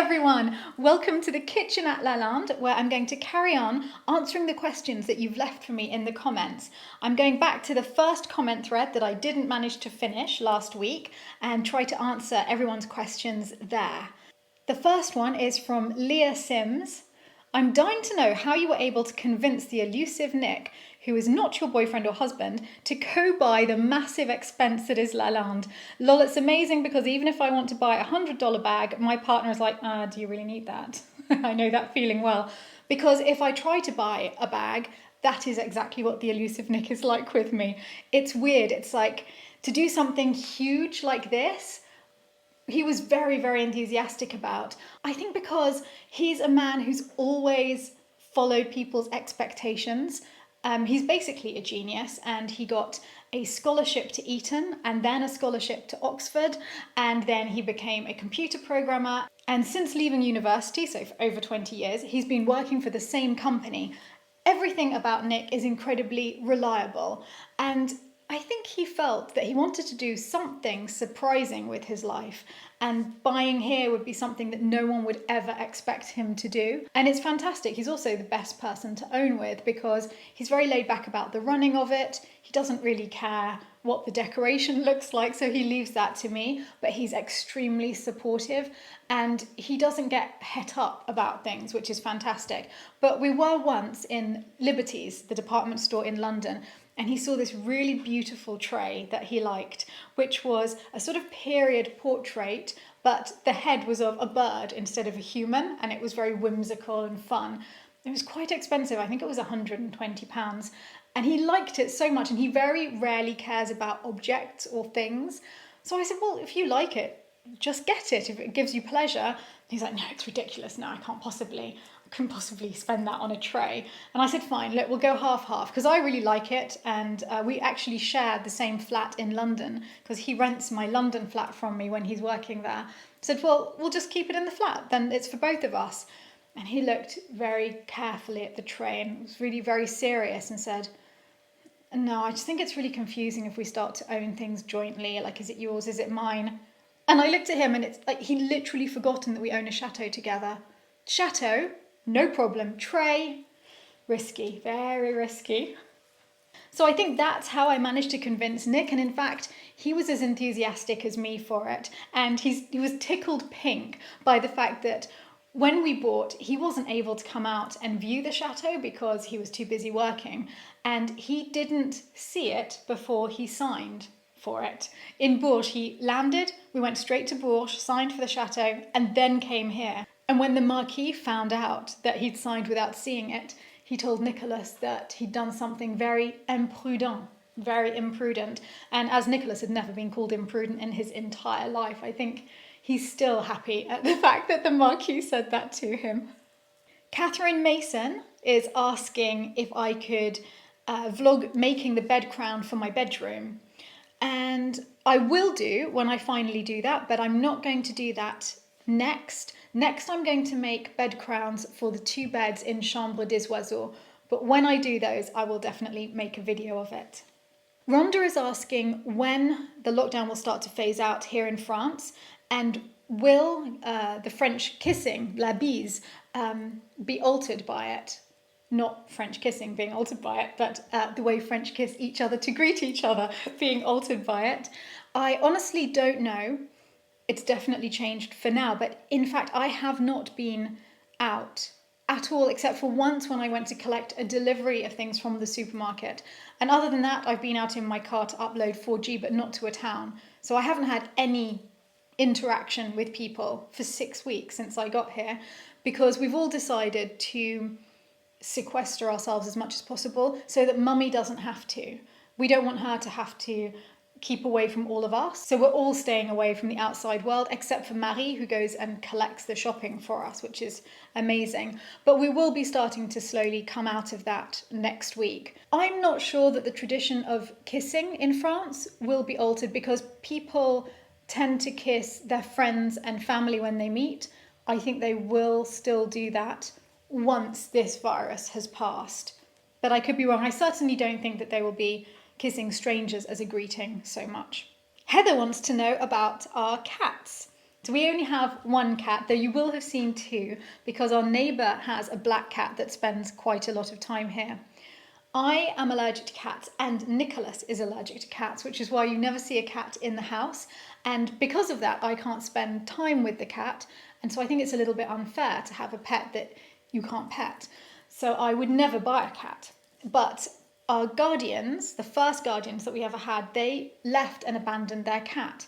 everyone, welcome to the kitchen at Lalande, where I'm going to carry on answering the questions that you've left for me in the comments. I'm going back to the first comment thread that I didn't manage to finish last week and try to answer everyone's questions there. The first one is from Leah Sims. I'm dying to know how you were able to convince the elusive Nick, who is not your boyfriend or husband, to co-buy the massive expense that is Lalande. Lol, it's amazing because even if I want to buy a $100 bag, my partner is like, do you really need that? I know that feeling well. Because if I try to buy a bag, that is exactly what the elusive Nick is like with me. It's weird. It's like to do something huge like this, he was very, very enthusiastic about. I think because he's a man who's always followed people's expectations. He's basically a genius, and he got a scholarship to Eton and then a scholarship to Oxford, and then he became a computer programmer. And since leaving university, so for over 20 years, he's been working for the same company. Everything about Nick is incredibly reliable, and I think he felt that he wanted to do something surprising with his life, and buying here would be something that no one would ever expect him to do. And it's fantastic. He's also the best person to own with because he's very laid back about the running of it. He doesn't really care what the decoration looks like, so he leaves that to me, but he's extremely supportive and he doesn't get het up about things, which is fantastic. But we were once in Liberty's, the department store in London, and he saw this really beautiful tray that he liked, which was a sort of period portrait, but the head was of a bird instead of a human, and it was very whimsical and fun. It was quite expensive. I think it was £120. And he liked it so much, and he very rarely cares about objects or things. So I said, well, if you like it, just get it if it gives you pleasure. And he's like, no, it's ridiculous. No, I couldn't possibly spend that on a tray. And I said, fine, look, we'll go half-half, because I really like it. And we actually shared the same flat in London, because he rents my London flat from me when he's working there. I said, well, we'll just keep it in the flat. Then it's for both of us. And he looked very carefully at the tray and was really very serious and said, no, I just think it's really confusing if we start to own things jointly. Like, is it yours? Is it mine? And I looked at him and it's like he literally forgotten that we own a chateau together. Chateau, no problem. Tray, risky, very risky. So I think that's how I managed to convince Nick. And in fact, he was as enthusiastic as me for it. And he was tickled pink by the fact that when we bought, he wasn't able to come out and view the chateau because he was too busy working. And he didn't see it before he signed for it. In Bourges, he landed, we went straight to Bourges, signed for the chateau, and then came here. And when the Marquis found out that he'd signed without seeing it, he told Nicholas that he'd done something very imprudent. Very imprudent. And as Nicholas had never been called imprudent in his entire life, I think he's still happy at the fact that the Marquis said that to him. Catherine Mason is asking if I could vlog making the bed crown for my bedroom. And I will do when I finally do that, but I'm not going to do that next. Next, I'm going to make bed crowns for the 2 beds in Chambre des Oiseaux. But when I do those, I will definitely make a video of it. Rhonda is asking when the lockdown will start to phase out here in France, and will the French kissing, la bise, be altered by it? Not French kissing being altered by it, but the way French kiss each other to greet each other being altered by it. I honestly don't know. It's definitely changed for now, but in fact, I have not been out at all, except for once when I went to collect a delivery of things from the supermarket. And other than that, I've been out in my car to upload 4G, but not to a town. So I haven't had any interaction with people for 6 weeks since I got here, because we've all decided to sequester ourselves as much as possible so that Mummy doesn't have to. We don't want her to have to keep away from all of us. So we're all staying away from the outside world, except for Marie, who goes and collects the shopping for us, which is amazing. But we will be starting to slowly come out of that next week. I'm not sure that the tradition of kissing in France will be altered, because people tend to kiss their friends and family when they meet. I think they will still do that once this virus has passed. But I could be wrong. I certainly don't think that they will be kissing strangers as a greeting so much. Heather wants to know about our cats. So we only have one cat, though you will have seen two, because our neighbour has a black cat that spends quite a lot of time here. I am allergic to cats, and Nicholas is allergic to cats, which is why you never see a cat in the house. And because of that, I can't spend time with the cat. And so I think it's a little bit unfair to have a pet that you can't pet. So I would never buy a cat. But our guardians, the first guardians that we ever had, they left and abandoned their cat.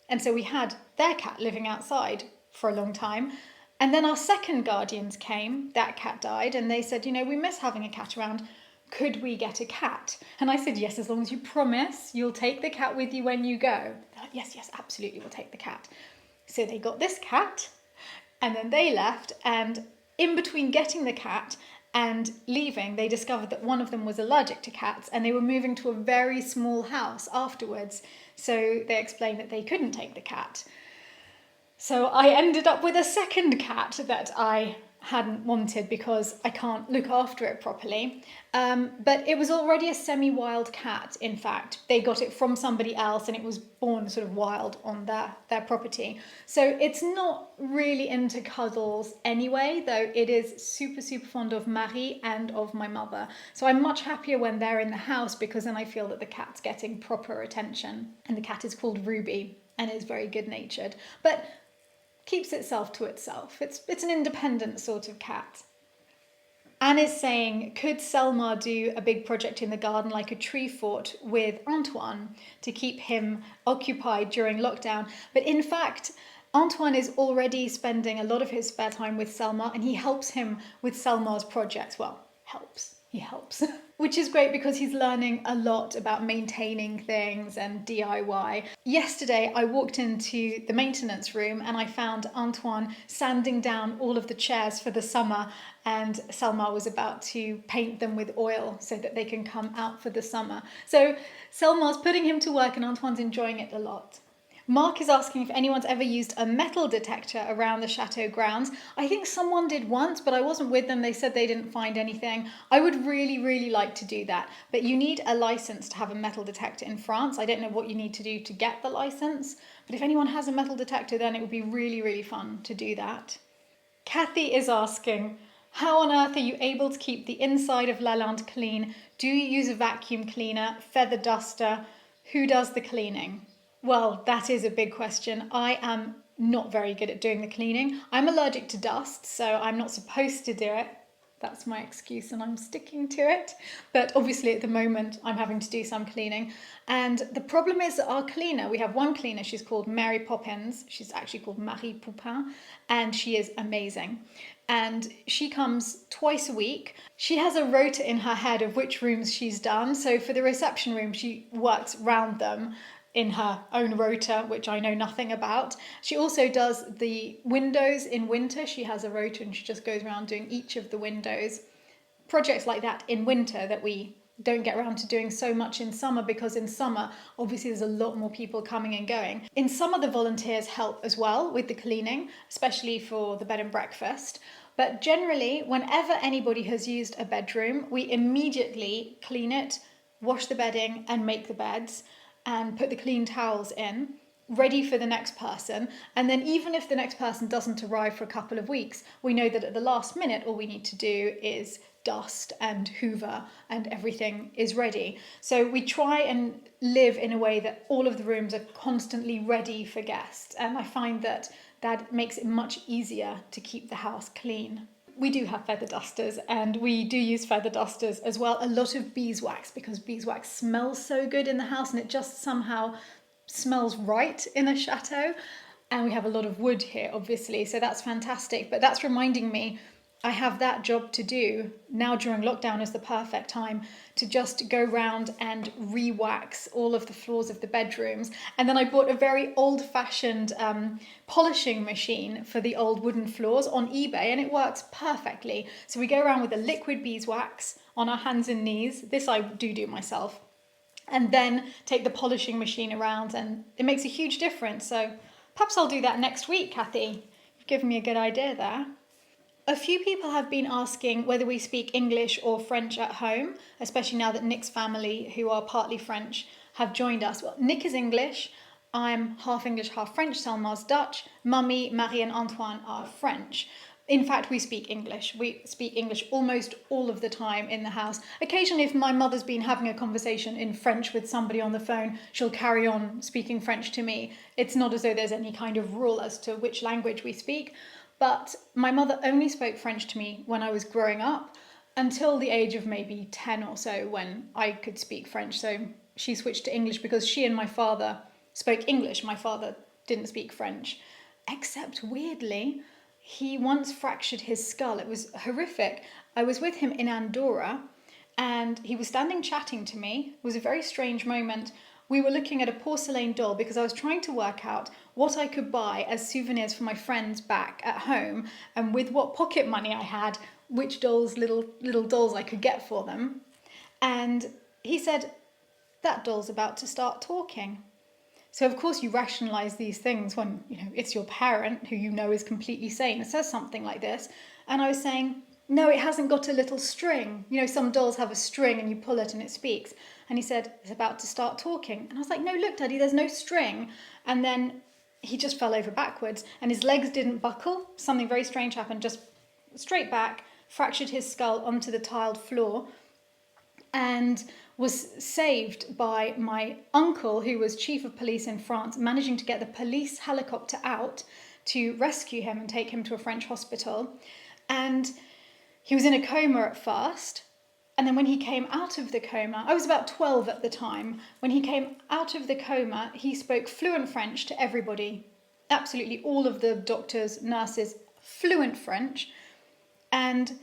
And so we had their cat living outside for a long time. And then our second guardians came, that cat died, and they said, we miss having a cat around. Could we get a cat? And I said, yes, as long as you promise you'll take the cat with you when you go. They're like, yes, absolutely, we'll take the cat. So they got this cat, and then they left, and in between getting the cat and leaving, they discovered that one of them was allergic to cats, and they were moving to a very small house afterwards. So they explained that they couldn't take the cat. So I ended up with a second cat that I hadn't wanted because I can't look after it properly. But it was already a semi-wild cat, in fact. They got it from somebody else and it was born sort of wild on their property. So it's not really into cuddles anyway, though it is super, super fond of Marie and of my mother. So I'm much happier when they're in the house because then I feel that the cat's getting proper attention. And the cat is called Ruby and is very good-natured. But keeps itself to itself. It's an independent sort of cat. Anne is saying, could Selma do a big project in the garden like a tree fort with Antoine to keep him occupied during lockdown? But in fact, Antoine is already spending a lot of his spare time with Selma and he helps him with Selma's projects. Well, he helps. Which is great because he's learning a lot about maintaining things and DIY. Yesterday, I walked into the maintenance room and I found Antoine sanding down all of the chairs for the summer, and Selma was about to paint them with oil so that they can come out for the summer. So Selma's putting him to work and Antoine's enjoying it a lot. Mark is asking if anyone's ever used a metal detector around the chateau grounds. I think someone did once, but I wasn't with them. They said they didn't find anything. I would really, really like to do that. But you need a license to have a metal detector in France. I don't know what you need to do to get the license. But if anyone has a metal detector, then it would be really, really fun to do that. Kathy is asking, how on earth are you able to keep the inside of Lalande clean? Do you use a vacuum cleaner, feather duster? Who does the cleaning? Well, that is a big question. I am not very good at doing the cleaning. I'm allergic to dust, so I'm not supposed to do it. That's my excuse and I'm sticking to it. But obviously at the moment I'm having to do some cleaning. And the problem is that our cleaner, we have one cleaner, she's called Mary Poppins. She's actually called Marie Poupin, and she is amazing. And she comes twice a week. She has a rota in her head of which rooms she's done. So for the reception room, she works round them in her own rota, which I know nothing about. She also does the windows in winter. She has a rota and she just goes around doing each of the windows. Projects like that in winter that we don't get around to doing so much in summer, because in summer, obviously there's a lot more people coming and going. In summer, the volunteers help as well with the cleaning, especially for the bed and breakfast. But generally, whenever anybody has used a bedroom, we immediately clean it, wash the bedding and make the beds, and put the clean towels in, ready for the next person. And then even if the next person doesn't arrive for a couple of weeks, we know that at the last minute, all we need to do is dust and hoover and everything is ready. So we try and live in a way that all of the rooms are constantly ready for guests. And I find that that makes it much easier to keep the house clean. We do have feather dusters and we do use feather dusters as well. A lot of beeswax, because beeswax smells so good in the house and it just somehow smells right in a chateau. And we have a lot of wood here, obviously, so that's fantastic. But that's reminding me, I have that job to do. Now during lockdown is the perfect time to just go round and re-wax all of the floors of the bedrooms. And then I bought a very old-fashioned polishing machine for the old wooden floors on eBay, and it works perfectly. So we go around with a liquid beeswax on our hands and knees. This I do myself. And then take the polishing machine around, and it makes a huge difference. So perhaps I'll do that next week, Kathy. You've given me a good idea there. A few people have been asking whether we speak English or French at home, especially now that Nick's family, who are partly French, have joined us. Well, Nick is English, I'm half English, half French. Selma's Dutch. Mummy, Marie and Antoine are French. In fact, we speak English. We speak English almost all of the time in the house. Occasionally, if my mother's been having a conversation in French with somebody on the phone, she'll carry on speaking French to me. It's not as though there's any kind of rule as to which language we speak. But my mother only spoke French to me when I was growing up until the age of maybe 10 or so, when I could speak French. So she switched to English because she and my father spoke English. My father didn't speak French, except weirdly, he once fractured his skull. It was horrific. I was with him in Andorra and he was standing chatting to me. It was a very strange moment. We were looking at a porcelain doll because I was trying to work out what I could buy as souvenirs for my friends back at home, and with what pocket money I had, which dolls, little dolls I could get for them. And he said, "That doll's about to start talking." So of course you rationalize these things when, it's your parent who is completely sane. It says something like this. And I was saying, "No, it hasn't got a little string. Some dolls have a string and you pull it and it speaks." And he said, "It's about to start talking." And I was like, "No, look, Daddy, there's no string." And then he just fell over backwards and his legs didn't buckle. Something very strange happened, just straight back, fractured his skull onto the tiled floor, and was saved by my uncle, who was chief of police in France, managing to get the police helicopter out to rescue him and take him to a French hospital. And he was in a coma at first. And then when he came out of the coma, I was about 12 at the time. When he came out of the coma, he spoke fluent French to everybody. Absolutely all of the doctors, nurses, fluent French. And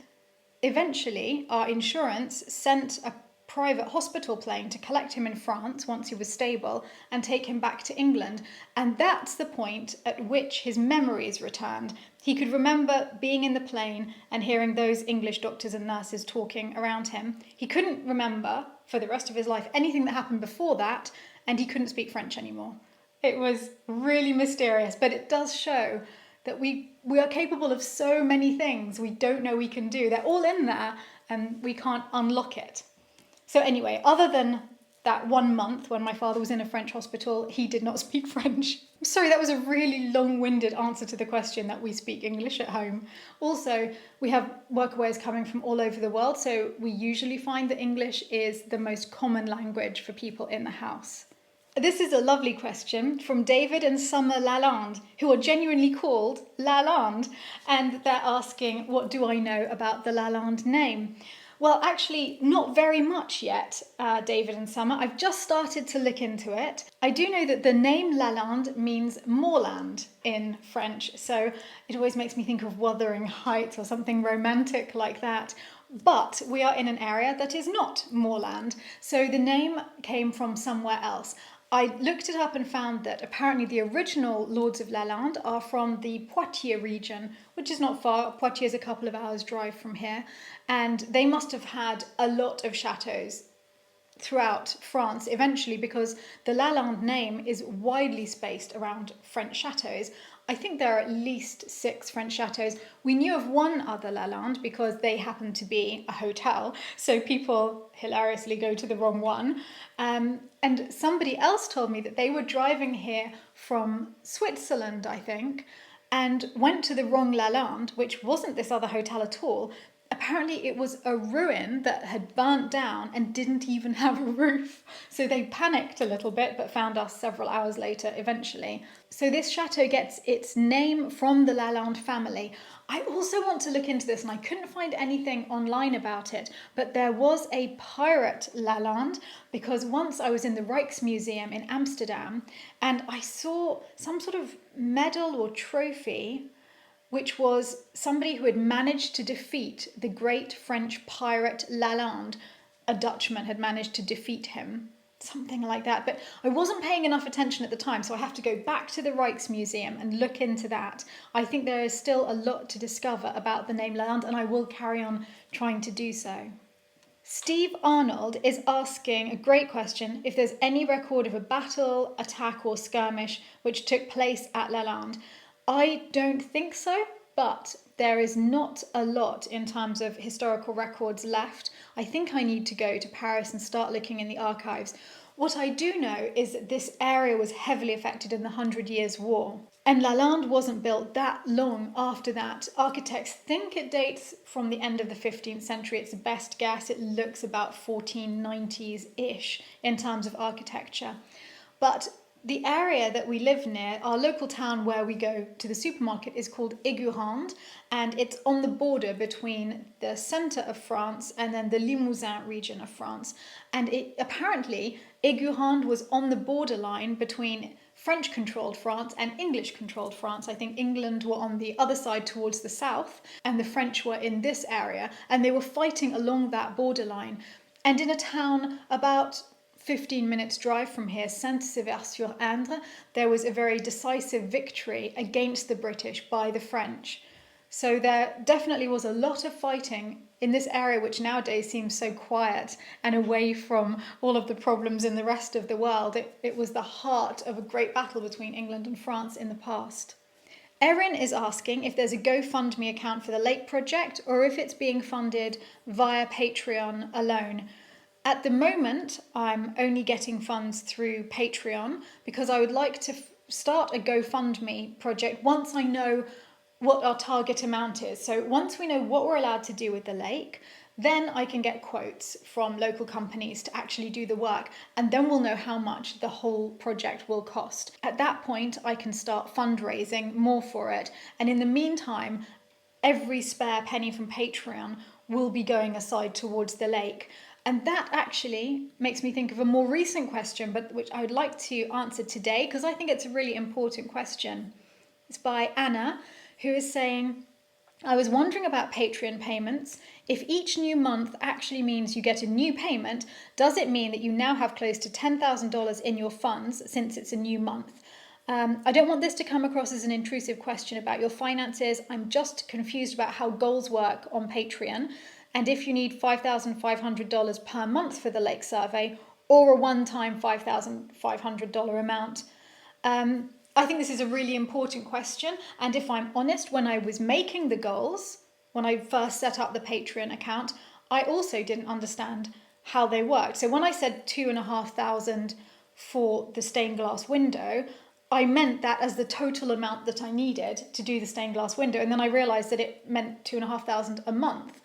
eventually, our insurance sent a private hospital plane to collect him in France once he was stable and take him back to England. And that's the point at which his memories returned. He could remember being in the plane and hearing those English doctors and nurses talking around him. He couldn't remember for the rest of his life anything that happened before that, and he couldn't speak French anymore. It was really mysterious, but it does show that we are capable of so many things we don't know we can do. They're all in there and we can't unlock it. So anyway, other than that 1 month when my father was in a French hospital, he did not speak French. I'm sorry, that was a really long-winded answer to the question that we speak English at home. Also, we have workaways coming from all over the world, so we usually find that English is the most common language for people in the house. This is a lovely question from David and Summer Lalande, who are genuinely called Lalande, and they're asking, what do I know about the Lalande name? Well, actually, not very much yet, David and Summer. I've just started to look into it. I do know that the name Lalande means moorland in French, so it always makes me think of Wuthering Heights or something romantic like that. But we are in an area that is not moorland, so the name came from somewhere else. I looked it up and found that apparently the original Lords of Lalande are from the Poitiers region, which is not far. Poitiers is a couple of hours drive from here, and they must have had a lot of chateaux throughout France eventually, because the Lalande name is widely spaced around French chateaux. I think there are at least 6 French chateaux. We knew of one other Lalande because they happen to be a hotel, so people hilariously go to the wrong one. And somebody else told me that they were driving here from Switzerland, I think, and went to the wrong Lalande, which wasn't this other hotel at all. Apparently it was a ruin that had burnt down and didn't even have a roof. So they panicked a little bit, but found us several hours later eventually. So this chateau gets its name from the Lalande family. I also want to look into this, and I couldn't find anything online about it, but there was a pirate Lalande, because once I was in the Rijksmuseum in Amsterdam and I saw some sort of medal or trophy which was somebody who had managed to defeat the great French pirate Lalande. A Dutchman had managed to defeat him, something like that. But I wasn't paying enough attention at the time, so I have to go back to the Rijksmuseum and look into that. I think there is still a lot to discover about the name Lalande, and I will carry on trying to do so. Steve Arnold is asking a great question: if there's any record of a battle, attack or skirmish which took place at Lalande. I don't think so, but there is not a lot in terms of historical records left. I think I need to go to Paris and start looking in the archives. What I do know is that this area was heavily affected in the Hundred Years' War. And Lalande wasn't built that long after that. Architects think it dates from the end of the 15th century. It's a best guess. It looks about 1490s-ish in terms of architecture. But the area that we live near, our local town where we go to the supermarket, is called Aigurande, and it's on the border between the centre of France and then the Limousin region of France. And apparently, Aigurande was on the borderline between French-controlled France and English-controlled France. I think England were on the other side towards the south, and the French were in this area, and they were fighting along that borderline. And in a town about 15 minutes drive from here, Saint-Sever-sur-Indre, there was a very decisive victory against the British by the French. So there definitely was a lot of fighting in this area, which nowadays seems so quiet and away from all of the problems in the rest of the world. It was the heart of a great battle between England and France in the past. Erin is asking if there's a GoFundMe account for the lake project or if it's being funded via Patreon alone. At the moment, I'm only getting funds through Patreon because I would like to start a GoFundMe project once I know what our target amount is. So once we know what we're allowed to do with the lake, then I can get quotes from local companies to actually do the work, and then we'll know how much the whole project will cost. At that point, I can start fundraising more for it. And in the meantime, every spare penny from Patreon will be going aside towards the lake. And that actually makes me think of a more recent question, but which I would like to answer today because I think it's a really important question. It's by Anna, who is saying, I was wondering about Patreon payments. If each new month actually means you get a new payment, does it mean that you now have close to $10,000 in your funds since it's a new month? I don't want this to come across as an intrusive question about your finances. I'm just confused about how goals work on Patreon. And if you need $5,500 per month for the lake survey or a one-time $5,500 amount. I think this is a really important question. And if I'm honest, when I was making the goals, when I first set up the Patreon account, I also didn't understand how they worked. So when I said $2,500 for the stained glass window, I meant that as the total amount that I needed to do the stained glass window. And then I realized that it meant $2,500 a month.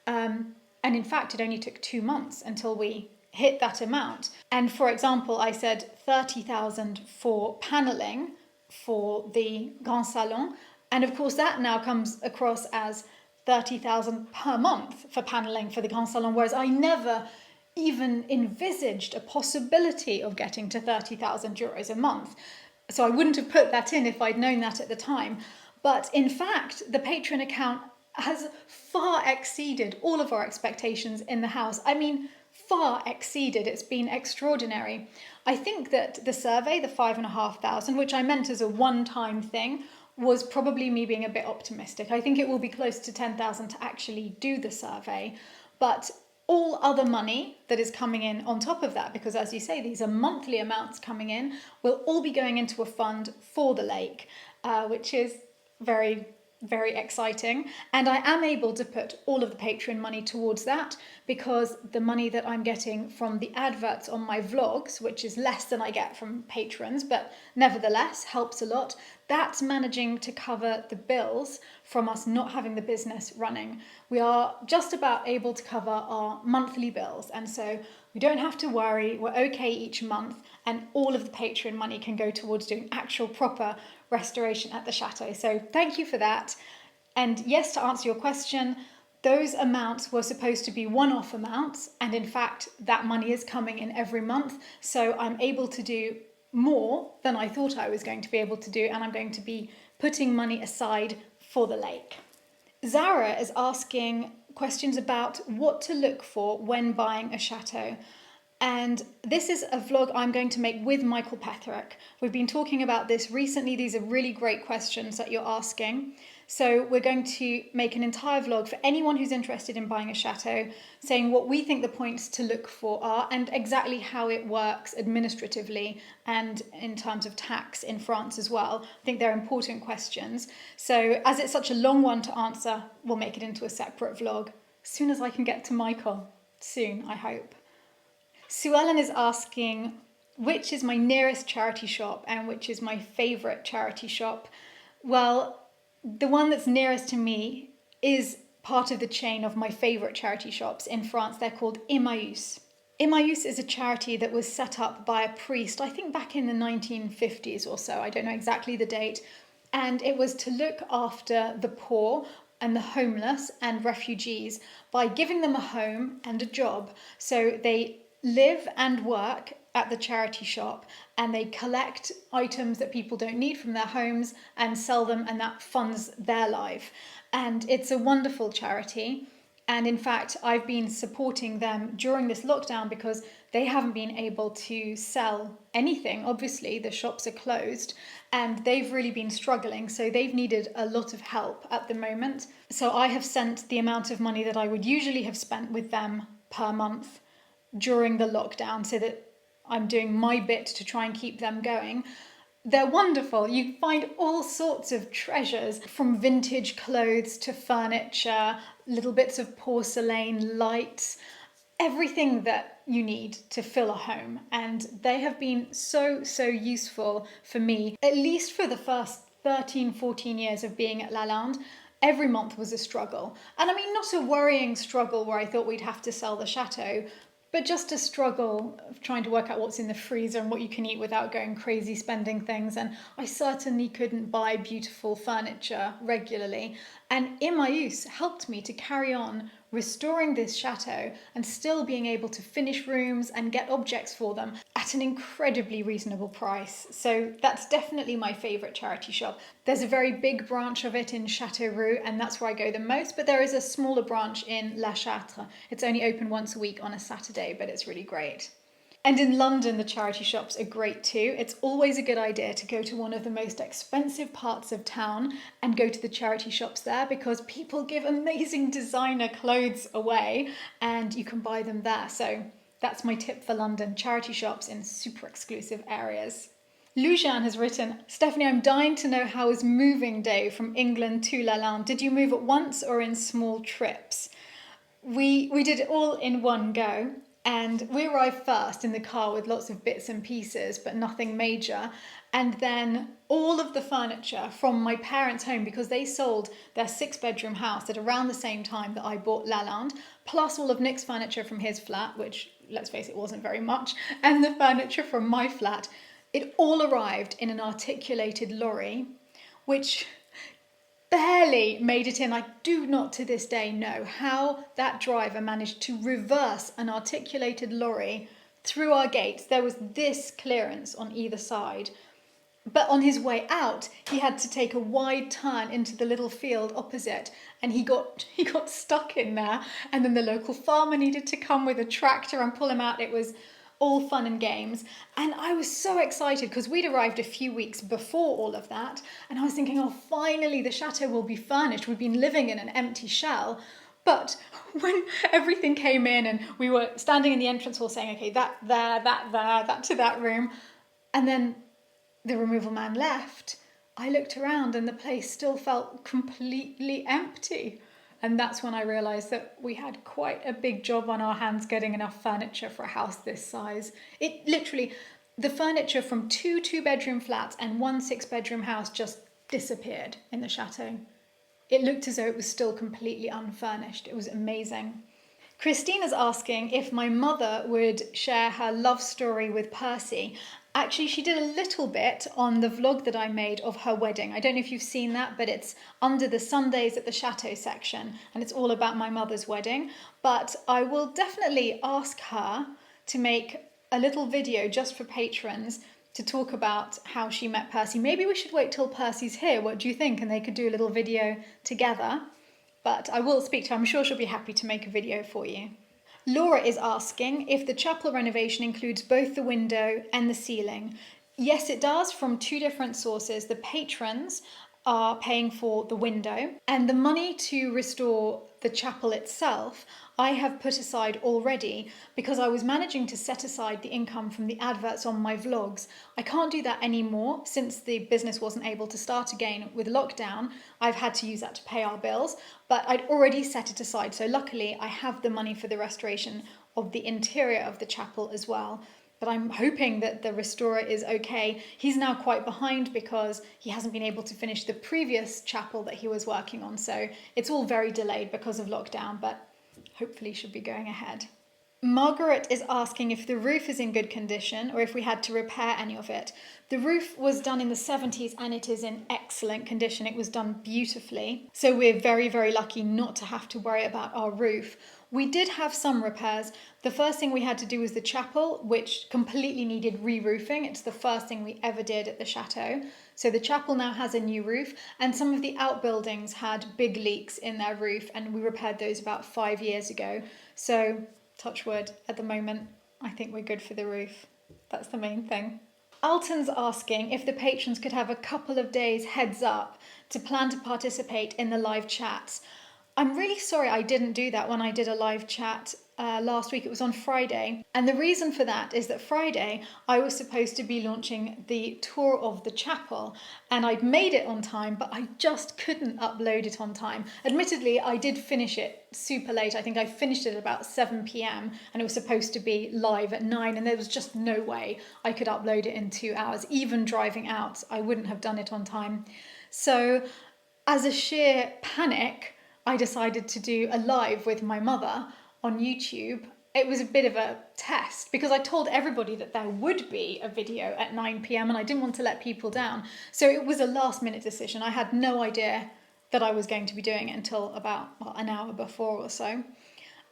And in fact, it only took 2 months until we hit that amount. And for example, I said 30,000 for paneling for the Grand Salon. And of course, that now comes across as 30,000 per month for paneling for the Grand Salon, whereas I never even envisaged a possibility of getting to 30,000 euros a month. So I wouldn't have put that in if I'd known that at the time. But in fact, the Patreon account has far exceeded all of our expectations in the house. I mean, far exceeded. It's been extraordinary. I think that the survey, the 5,500, which I meant as a one-time thing, was probably me being a bit optimistic. I think it will be close to 10,000 to actually do the survey. But all other money that is coming in on top of that, because as you say, these are monthly amounts coming in, will all be going into a fund for the lake, which is very, very exciting. And I am able to put all of the Patreon money towards that because the money that I'm getting from the adverts on my vlogs, which is less than I get from patrons, but nevertheless helps a lot, that's managing to cover the bills from us not having the business running. We are just about able to cover our monthly bills, and so we don't have to worry. We're okay each month, and all of the Patreon money can go towards doing actual proper restoration at the chateau. So thank you for that. And yes, to answer your question, those amounts were supposed to be one-off amounts, and in fact that money is coming in every month, so I'm able to do more than I thought I was going to be able to do, and I'm going to be putting money aside for the lake. Zara is asking questions about what to look for when buying a chateau. And this is a vlog I'm going to make with Michael Petherick. We've been talking about this recently. These are really great questions that you're asking. So we're going to make an entire vlog for anyone who's interested in buying a chateau, saying what we think the points to look for are and exactly how it works administratively and in terms of tax in France as well. I think they're important questions. So as it's such a long one to answer, we'll make it into a separate vlog as soon as I can get to Michael. Soon, I hope. Sue Ellen is asking which is my nearest charity shop and which is my favourite charity shop? Well, the one that's nearest to me is part of the chain of my favourite charity shops in France. They're called Emmaüs. Emmaüs is a charity that was set up by a priest, I think back in the 1950s or so, I don't know exactly the date, and it was to look after the poor and the homeless and refugees by giving them a home and a job. So they live and work at the charity shop and they collect items that people don't need from their homes and sell them, and that funds their life. And it's a wonderful charity. And in fact, I've been supporting them during this lockdown because they haven't been able to sell anything. Obviously, the shops are closed and they've really been struggling. So they've needed a lot of help at the moment. So I have sent the amount of money that I would usually have spent with them per month during the lockdown so that I'm doing my bit to try and keep them going. They're wonderful. You find all sorts of treasures, from vintage clothes to furniture, little bits of porcelain, lights, everything that you need to fill a home. And they have been so useful for me, at least for the first 13, 14 years of being at Lalande. Every month was a struggle. And I mean, not a worrying struggle where I thought we'd have to sell the chateau, but just a struggle of trying to work out what's in the freezer and what you can eat without going crazy spending things. And I certainly couldn't buy beautiful furniture regularly. And Emmaüs helped me to carry on restoring this chateau and still being able to finish rooms and get objects for them at an incredibly reasonable price. So that's definitely my favourite charity shop. There's a very big branch of it in Châteauroux, and that's where I go the most, but there is a smaller branch in La Châtre. It's only open once a week on a Saturday, but it's really great. And in London, the charity shops are great too. It's always a good idea to go to one of the most expensive parts of town and go to the charity shops there, because people give amazing designer clothes away and you can buy them there. So that's my tip for London, charity shops in super exclusive areas. Lujan has written, Stephanie, I'm dying to know how was moving day from England to Lalande. Did you move at once or in small trips? We did it all in one go. And we arrived first in the car with lots of bits and pieces, but nothing major. And then all of the furniture from my parents' home, because they sold their 6-bedroom house at around the same time that I bought Lalande, plus all of Nick's furniture from his flat, which, let's face it, wasn't very much, and the furniture from my flat, it all arrived in an articulated lorry, which barely made it in. I do not to this day know how that driver managed to reverse an articulated lorry through our gates. There was this clearance on either side. But on his way out, he had to take a wide turn into the little field opposite, and he got stuck in there. And then the local farmer needed to come with a tractor and pull him out. It was all fun and games. And I was so excited because we'd arrived a few weeks before all of that. And I was thinking, oh, finally the chateau will be furnished. We've been living in an empty shell. But when everything came in and we were standing in the entrance hall saying, okay, that there, that to that room. And then the removal man left, I looked around and the place still felt completely empty. And that's when I realised that we had quite a big job on our hands getting enough furniture for a house this size. It literally, the furniture from 2 2-bedroom flats and 1 6-bedroom house just disappeared in the chateau. It looked as though it was still completely unfurnished. It was amazing. Christina's asking if my mother would share her love story with Percy. Actually, she did a little bit on the vlog that I made of her wedding. I don't know if you've seen that, but it's under the Sundays at the Chateau section, and it's all about my mother's wedding. But I will definitely ask her to make a little video just for patrons to talk about how she met Percy. Maybe we should wait till Percy's here. What do you think? And they could do a little video together. But I will speak to her. I'm sure she'll be happy to make a video for you. Laura is asking if the chapel renovation includes both the window and the ceiling. Yes, it does, from 2 different sources. The patrons are paying for the window, and the money to restore the chapel itself I have put aside already because I was managing to set aside the income from the adverts on my vlogs. I can't do that anymore since the business wasn't able to start again with lockdown. I've had to use that to pay our bills, but I'd already set it aside. So luckily I have the money for the restoration of the interior of the chapel as well. but I'm hoping that the restorer is okay. He's now quite behind because he hasn't been able to finish the previous chapel that he was working on. So it's all very delayed because of lockdown, but hopefully should be going ahead. Margaret is asking if the roof is in good condition or if we had to repair any of it. The roof was done in the 70s and it is in excellent condition. It was done beautifully. So we're very, very lucky not to have to worry about our roof. We did have some repairs. The first thing we had to do was the chapel, which completely needed re-roofing. It's the first thing we ever did at the chateau. So the chapel now has a new roof, and some of the outbuildings had big leaks in their roof, and we repaired those about 5 years ago. So touch wood, at the moment, I think we're good for the roof. That's the main thing. Alton's asking if the patrons could have a couple of days heads up to plan to participate in the live chats. I'm really sorry I didn't do that when I did a live chat last week. It was on Friday. And the reason for that is that Friday I was supposed to be launching the tour of the chapel, and I'd made it on time, but I just couldn't upload it on time. Admittedly, I did finish it super late. I think I finished it at about 7 p.m. and it was supposed to be live at 9, and there was just no way I could upload it in 2 hours. Even driving out, I wouldn't have done it on time. So as a sheer panic, I decided to do a live with my mother on YouTube. It was a bit of a test because I told everybody that there would be a video at 9 p.m. and I didn't want to let people down. So it was a last minute decision. I had no idea that I was going to be doing it until about an hour before or so.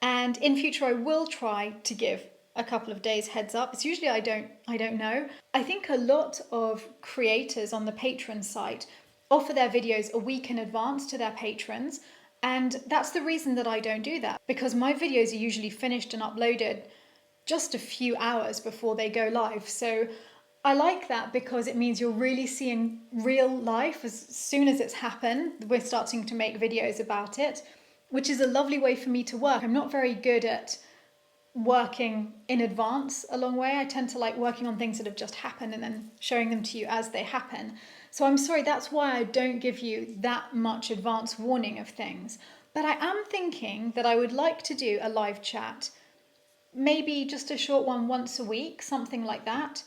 And in future, I will try to give a couple of days heads up. It's usually I don't know. I think a lot of creators on the Patreon site offer their videos a week in advance to their patrons. And that's the reason that I don't do that, because my videos are usually finished and uploaded just a few hours before they go live. So I like that because it means you're really seeing real life as soon as it's happened. We're starting to make videos about it, which is a lovely way for me to work. I'm not very good at working in advance a long way. I tend to like working on things that have just happened and then showing them to you as they happen. So I'm sorry, that's why I don't give you that much advance warning of things. But I am thinking that I would like to do a live chat, maybe just a short one once a week, something like that.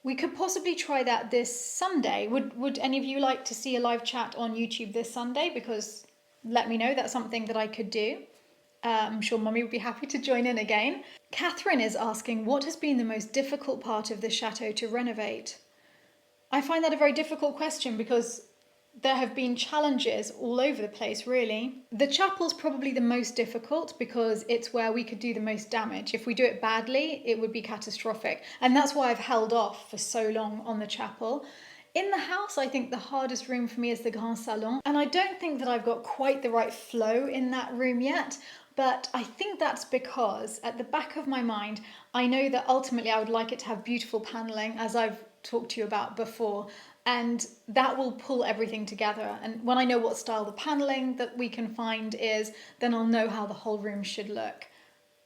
We could possibly try that this Sunday. Would any of you like to see a live chat on YouTube this Sunday? Because let me know, that's something that I could do. I'm sure Mummy would be happy to join in again. Catherine is asking, what has been the most difficult part of the chateau to renovate? I find that a very difficult question because there have been challenges all over the place, really. The chapel's probably the most difficult because it's where we could do the most damage. If we do it badly, it would be catastrophic. And that's why I've held off for so long on the chapel. In the house, I think the hardest room for me is the Grand Salon. And I don't think that I've got quite the right flow in that room yet. But I think that's because at the back of my mind, I know that ultimately I would like it to have beautiful paneling, as I've talked to you about before, and that will pull everything together. And when I know what style the paneling that we can find is, then I'll know how the whole room should look.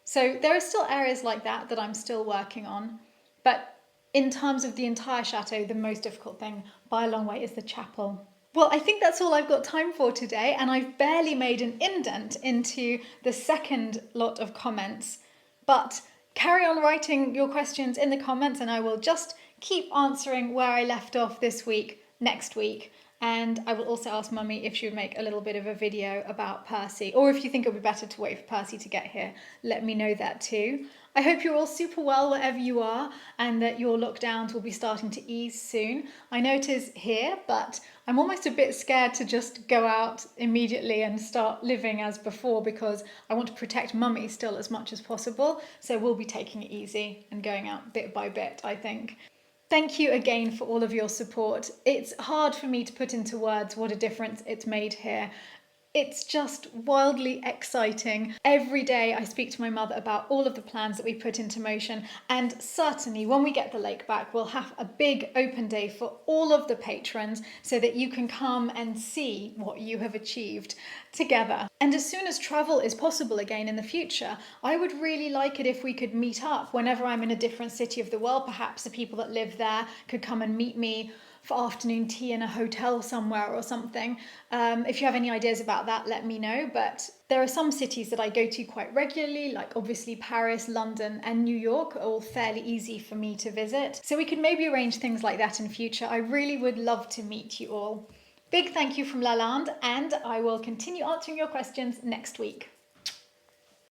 So there are still areas like that I'm still working on. But in terms of the entire chateau, the most difficult thing by a long way is the chapel. Well, I think that's all I've got time for today, and I've barely made an indent into the second lot of comments. But carry on writing your questions in the comments and I will just keep answering where I left off this week, next week. And I will also ask Mummy if she would make a little bit of a video about Percy, or if you think it would be better to wait for Percy to get here, let me know that too. I hope you're all super well wherever you are and that your lockdowns will be starting to ease soon. I know it is here, but I'm almost a bit scared to just go out immediately and start living as before because I want to protect Mummy still as much as possible. So we'll be taking it easy and going out bit by bit, I think. Thank you again for all of your support. It's hard for me to put into words what a difference it's made here. It's just wildly exciting. Every day I speak to my mother about all of the plans that we put into motion, and certainly when we get the lake back, we'll have a big open day for all of the patrons so that you can come and see what you have achieved together. And as soon as travel is possible again in the future, I would really like it if we could meet up whenever I'm in a different city of the world. Perhaps the people that live there could come and meet me for afternoon tea in a hotel somewhere or something. If you have any ideas about that, let me know. But there are some cities that I go to quite regularly, like obviously Paris, London, and New York are all fairly easy for me to visit. So we could maybe arrange things like that in future. I really would love to meet you all. Big thank you from Lalande, and I will continue answering your questions next week.